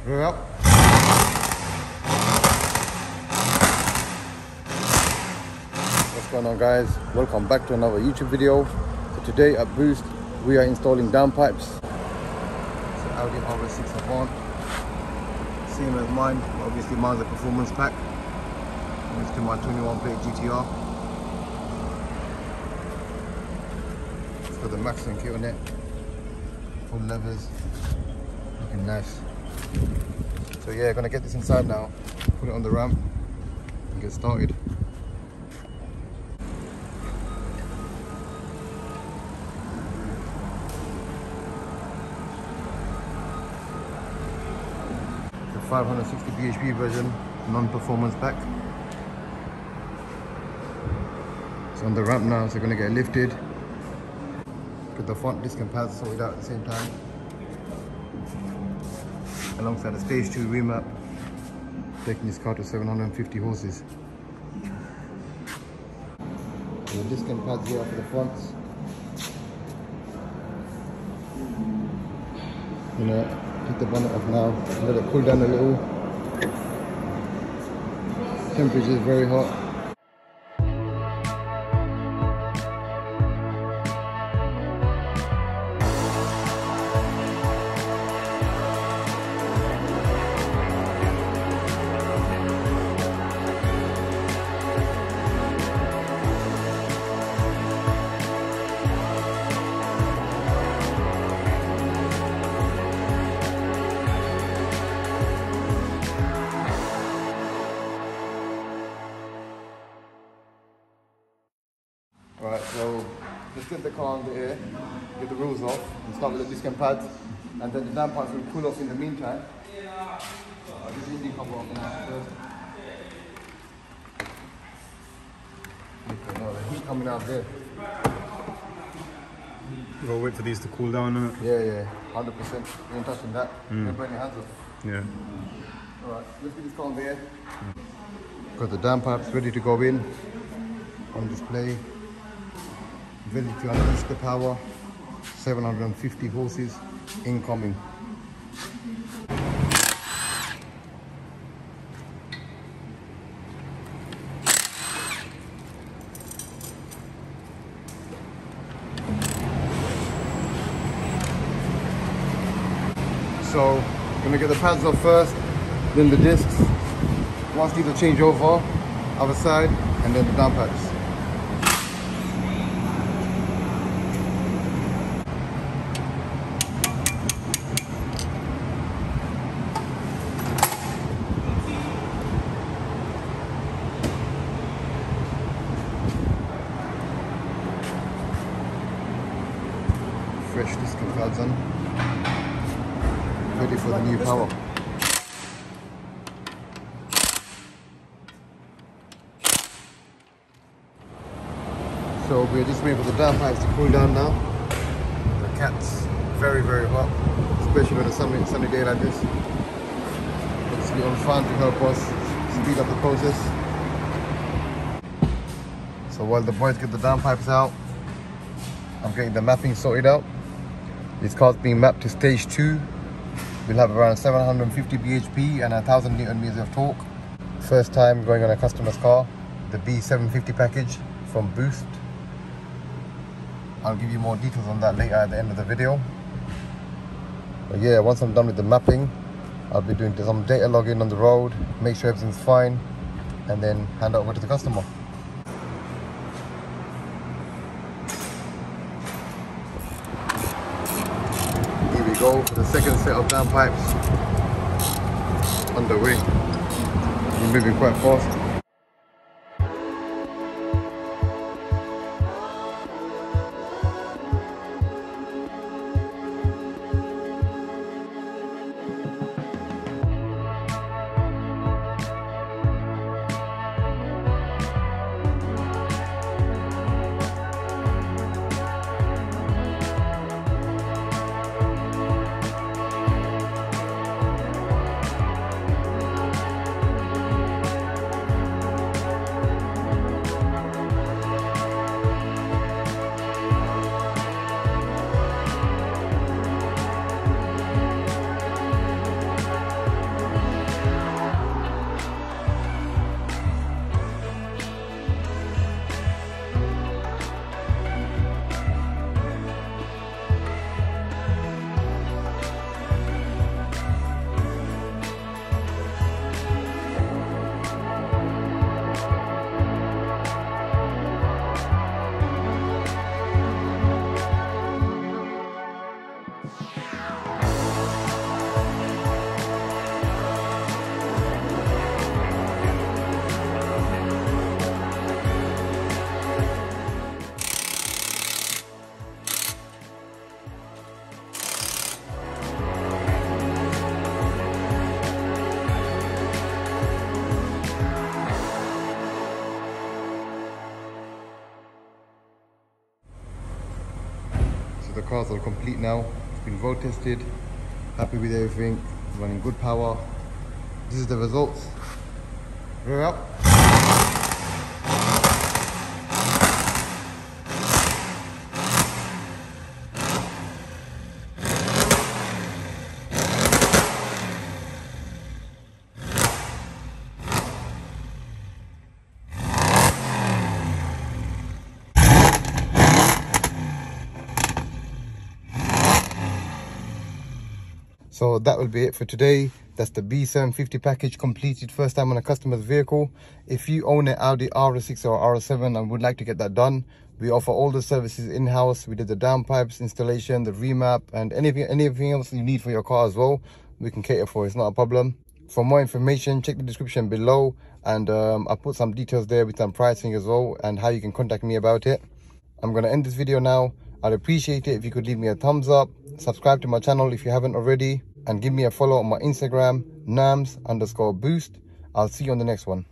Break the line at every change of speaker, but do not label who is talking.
We're up. What's going on, guys? Welcome back to another YouTube video. So today at Boost we are installing downpipes. It's an Audi RS6 Avant. Same as mine, but obviously mine's a performance pack. Used to my 21 plate GTR. It's got the maximum kit on it. Full levers. Looking nice. So yeah, gonna get this inside now, put it on the ramp and get started. The 560 BHP version, non-performance pack. It's on the ramp now, so we're gonna get it lifted. Get the front disc and pads sorted out at the same time. Alongside the Stage 2 remap, taking this car to 750 horses. And the disc and pads here for the fronts. You know, take the bonnet off now, let it cool down a little. Temperature is very hot. Right, so just get the car under here, get the wheels off, and start with the disc and pads, and then the downpipes will cool off in the meantime. This engine cover off now first. The heat coming out there.
You gotta wait for these to cool down, innit?
Yeah, 100%. You ain't touching that. Don't burn your hands off.
Yeah.
Alright, let's get this car under here. Got the downpipes ready to go in, on display. Ready to unleash the power, 750 horses incoming. So, I'm gonna get the pads off first, then the discs. Once these will change over, other side, and then the downpipes. Fresh disc and pads on, ready for the new power. So we're just waiting for the downpipes to cool down now. The cat's very hot, especially on a sunny day like this. Obviously on fan to help us speed up the process. So while the boys get the downpipes out, I'm getting the mapping sorted out. This car's being mapped to Stage 2. We'll have around 750 bhp and 1000 Newton meters of torque. First time going on a customer's car, the B750 package from Boost. I'll give you more details on that later at the end of the video. But yeah, once I'm done with the mapping, I'll be doing some data logging on the road, make sure everything's fine, and then hand it over to the customer. Go for the second set of downpipes underway. We're moving quite fast. cars are complete now. It's been road tested, happy with everything, running good power. This is the results. Rear up. So that will be it for today. That's the B750 package completed, first time on a customer's vehicle. If you own an Audi RS6 or RS7 and would like to get that done, we offer all the services in-house. We did the downpipes installation, the remap, and anything else you need for your car as well, we can cater for. It's not a problem. For more information, check the description below, and I'll put some details there with some pricing as well and how you can contact me about it. I'm going to end this video now. I'd appreciate it if you could leave me a thumbs up, subscribe to my channel if you haven't already, and give me a follow on my Instagram, nams_boost. I'll see you on the next one.